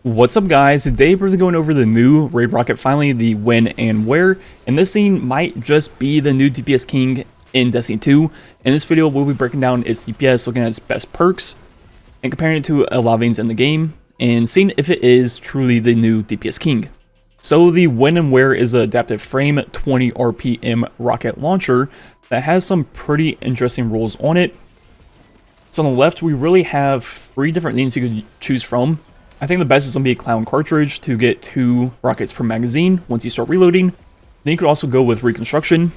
What's up guys, today we're going over the new raid rocket, finally the when and where, and this thing might just be the new DPS King in Destiny 2. In this video we'll be breaking down its DPS, looking at its best perks, and comparing it to a lot of things in the game, and seeing if it is truly the new DPS King. So the when and where is an adaptive frame 20 RPM rocket launcher that has some pretty interesting rules on it. So on the left we really have 3 different things you could choose from. I think the best is going to be a clown cartridge to get 2 rockets per magazine once you start reloading. Then you could also go with reconstruction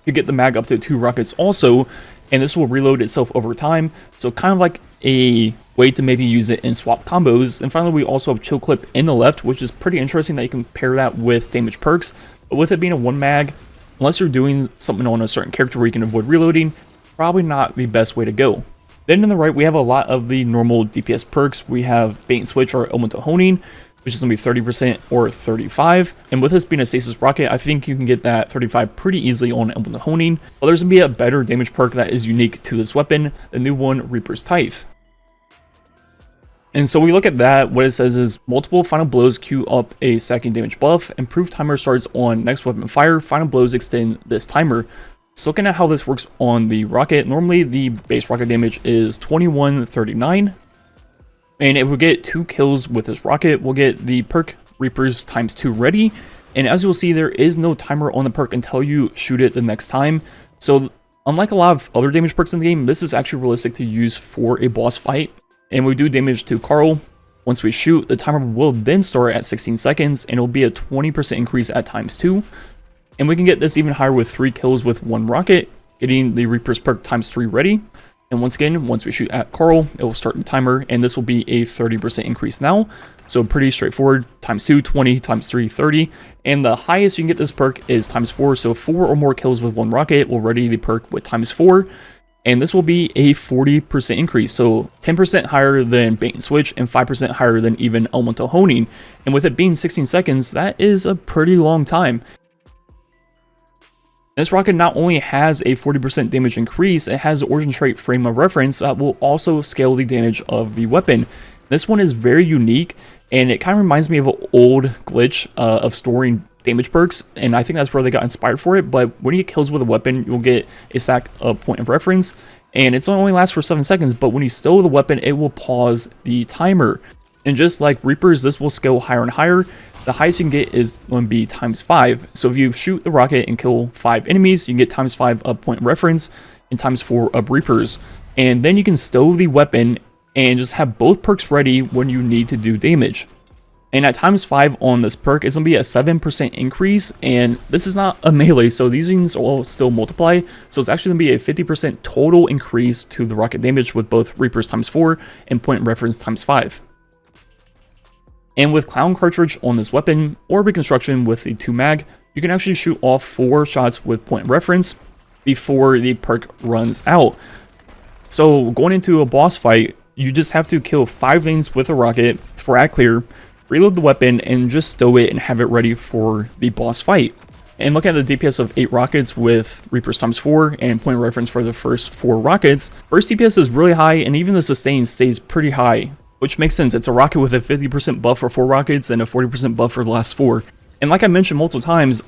to get the mag up to 2 rockets also, and this will reload itself over time, so kind of like a way to maybe use it in swap combos. And finally we also have chill clip in the left, which is pretty interesting that you can pair that with damage perks, but with it being a 1 mag, unless you're doing something on a certain character where you can avoid reloading, probably not the best way to go. Then on the right, we have a lot of the normal DPS perks. We have bait and switch or elemental honing, which is going to be 30% or 35. And with this being a stasis rocket, I think you can get that 35 pretty easily on elemental honing. But there's going to be a better damage perk that is unique to this weapon, the new one, Reaper's Tithe. And so we look at that, what it says is multiple final blows queue up a stacking damage buff, improved timer starts on next weapon fire, final blows extend this timer. So looking at how this works on the rocket, normally the base rocket damage is 2139, and if we get 2 kills with this rocket, we'll get the perk Reapers ×2 ready, and as you'll see, there is no timer on the perk until you shoot it the next time. So unlike a lot of other damage perks in the game, this is actually realistic to use for a boss fight, and we do damage to Carl. Once we shoot, the timer will then start at 16 seconds, and it will be a 20% increase at ×2. And we can get this even higher with 3 kills with 1 rocket, getting the Reaper's perk ×3 ready. And once again, once we shoot at Carl, it will start the timer, and this will be a 30% increase now. So pretty straightforward, ×2, 20, ×3, 30. And the highest you can get this perk is ×4, so 4 or more kills with 1 rocket will ready the perk with ×4. And this will be a 40% increase, so 10% higher than bait and switch, and 5% higher than even elemental honing. And with it being 16 seconds, that is a pretty long time. This rocket not only has a 40% damage increase, it has the origin trait frame of reference that will also scale the damage of the weapon. This one is very unique, and it kind of reminds me of an old glitch of storing damage perks, and I think that's where they got inspired for it. But when you get kills with a weapon, you'll get a stack of point of reference, and it's only lasts for 7 seconds, but when you stow the weapon, it will pause the timer. And just like Reapers, this will scale higher and higher. The highest you can get is going to be ×5. So if you shoot the rocket and kill 5 enemies, you can get ×5 of point reference and ×4 of Reapers. And then you can stow the weapon and just have both perks ready when you need to do damage. And at ×5 on this perk, it's going to be a 7% increase. And this is not a melee, so these things will still multiply. So it's actually going to be a 50% total increase to the rocket damage with both Reapers ×4 and point reference ×5. And with clown cartridge on this weapon, or reconstruction with the 2 mag, you can actually shoot off 4 shots with point reference before the perk runs out. So going into a boss fight, you just have to kill 5 things with a rocket for at clear, reload the weapon, and just stow it and have it ready for the boss fight. And look at the DPS of 8 rockets with Reapers ×4 and point reference for the first 4 rockets. First DPS is really high, and even the sustain stays pretty high, which makes sense. It's a rocket with a 50% buff for 4 rockets and a 40% buff for the last 4. And like I mentioned multiple times,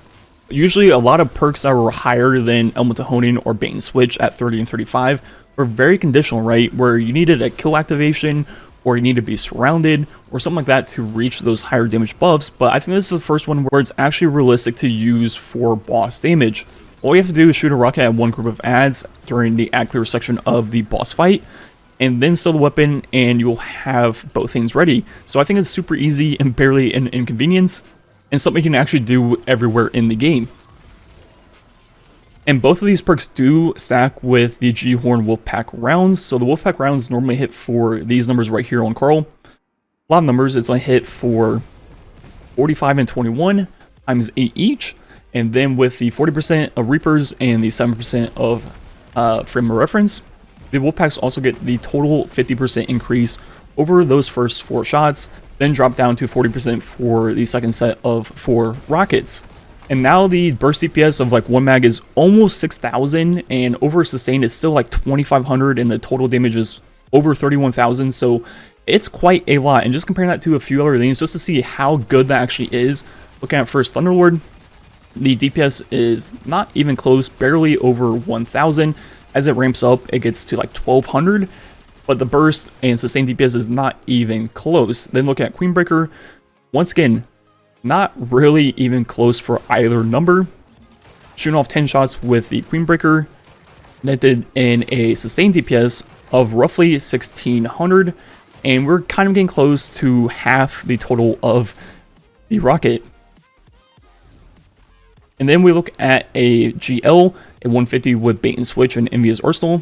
usually a lot of perks that were higher than elemental honing or bait and switch at 30 and 35 were very conditional, right? Where you needed a kill activation, or you need to be surrounded, or something like that to reach those higher damage buffs. But I think this is the first one where it's actually realistic to use for boss damage. All you have to do is shoot a rocket at 1 group of adds during the ad clear section of the boss fight, and then stow the weapon, and you'll have both things ready. So I think it's super easy and barely an inconvenience, and something you can actually do everywhere in the game. And both of these perks do stack with the G-Horn Wolfpack rounds. So the Wolfpack rounds normally hit for these numbers right here on Carl. A lot of numbers, it's going to hit for 45 and 21 ×8 each. And then with the 40% of Reapers and the 7% of frame of reference, the Wolfpacks also get the total 50% increase over those first 4 shots, then drop down to 40% for the second set of 4 rockets. And now the burst DPS of like 1 mag is almost 6,000, and over sustain is still like 2,500, and the total damage is over 31,000. So it's quite a lot. And just comparing that to a few other lanes just to see how good that actually is. Looking at first Thunderlord, the DPS is not even close, barely over 1000. As it ramps up, it gets to like 1200, but the burst and sustained DPS is not even close. Then look at Queenbreaker, once again, not really even close for either number. Shooting off 10 shots with the Queenbreaker, netted in a sustained DPS of roughly 1600, and we're kind of getting close to half the total of the rocket. And then we look at a GL, a 150 with bait and switch and Envious Arsenal.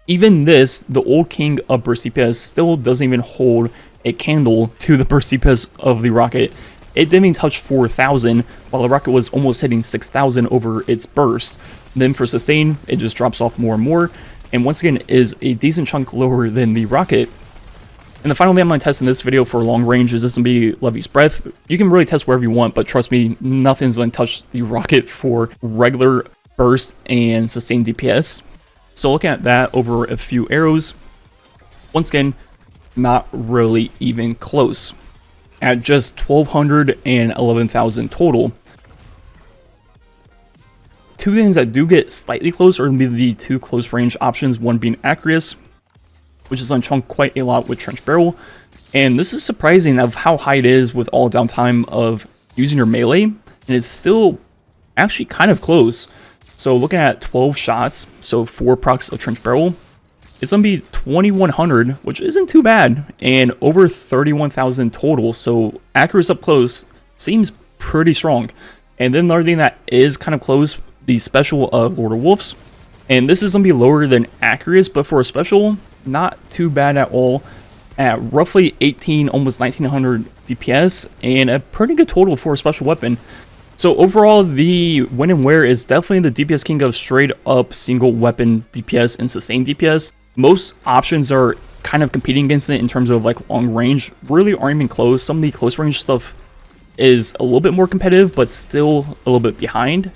Even this, the old king of burst DPS, still doesn't even hold a candle to the burst DPS of the rocket. It didn't even touch 4000, while the rocket was almost hitting 6000 over its burst. Then for sustain, it just drops off more and more, and once again is a decent chunk lower than the rocket. And the final thing I'm going to test in this video for long range is this going to be Levy's Breath. You can really test wherever you want, but trust me, nothing's going to touch the rocket for regular burst and sustained DPS. So looking at that over a few arrows, once again, not really even close. At just 1200 and 11,000 total. Two things that do get slightly close are going to be the two close range options, one being Acreus, which is on chunk quite a lot with Trench Barrel. And this is surprising of how high it is with all downtime of using your melee, and it's still actually kind of close. So looking at 12 shots, so 4 procs of Trench Barrel, it's going to be 2100, which isn't too bad, and over 31,000 total. So Acreus up close seems pretty strong. And then another thing that is kind of close, the special of Lord of Wolves. And this is going to be lower than Acreus, but for a special, not too bad at all, at roughly 18, almost 1900 DPS, and a pretty good total for a special weapon. So overall, the when and where is definitely the DPS king of straight up single weapon DPS and sustained DPS. Most options are kind of competing against it in terms of like long range, really aren't even close. Some of the close range stuff is a little bit more competitive, but still a little bit behind.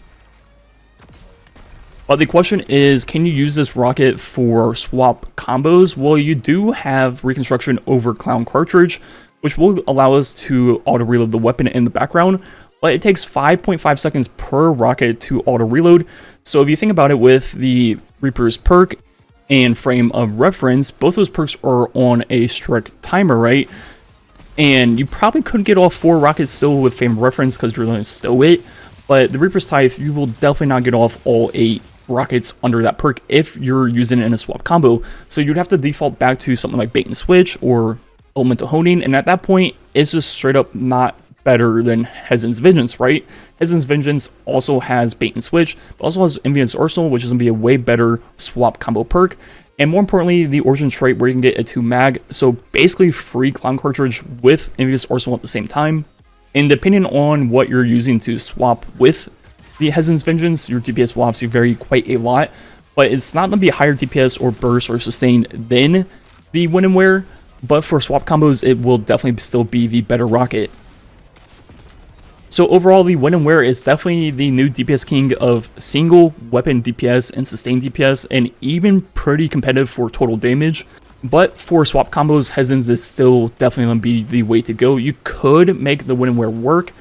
But the question is, can you use this rocket for swap combos? Well, you do have Reconstruction over Clown Cartridge, which will allow us to auto-reload the weapon in the background, but it takes 5.5 seconds per rocket to auto-reload. So if you think about it with the Reaper's perk and Frame of Reference, both those perks are on a strict timer, right? And you probably could get off 4 rockets still with Frame of Reference because you're going to stow it, but the Reaper's Tithe, you will definitely not get off all 8 rockets under that perk if you're using it in a swap combo. So you'd have to default back to something like bait and switch or elemental honing, and at that point it's just straight up not better than Hezin's Vengeance, right? Hezin's Vengeance also has bait and switch, but also has Envious Arsenal, which is going to be a way better swap combo perk, and more importantly the origin trait where you can get a 2 mag, so basically free Clown Cartridge with Envious Arsenal at the same time. And depending on what you're using to swap with the Hezin's Vengeance, your DPS will obviously vary quite a lot, but it's not going to be higher DPS or burst or sustain than the When and Where, but for swap combos, it will definitely still be the better rocket. So overall, the When and Where is definitely the new DPS king of single weapon DPS and sustained DPS, and even pretty competitive for total damage. But for swap combos, Hezin's is still definitely going to be the way to go. You could make the When and Where work,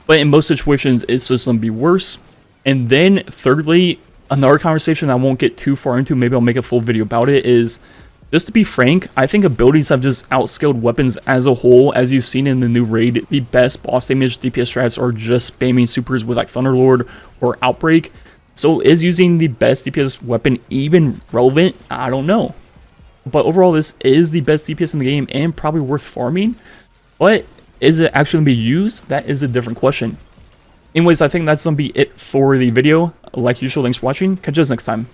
but in most situations, it's just going to be worse. And then thirdly, another conversation I won't get too far into, maybe I'll make a full video about it, is just to be frank, I think abilities have just outscaled weapons as a whole. As you've seen in the new raid, the best boss damage DPS strats are just spamming supers with like Thunderlord or Outbreak. So is using the best DPS weapon even relevant? I don't know. But overall, this is the best DPS in the game and probably worth farming. But is it actually going to be used? That is a different question. Anyways, I think that's going to be it for the video. Like usual, thanks for watching. Catch you guys next time.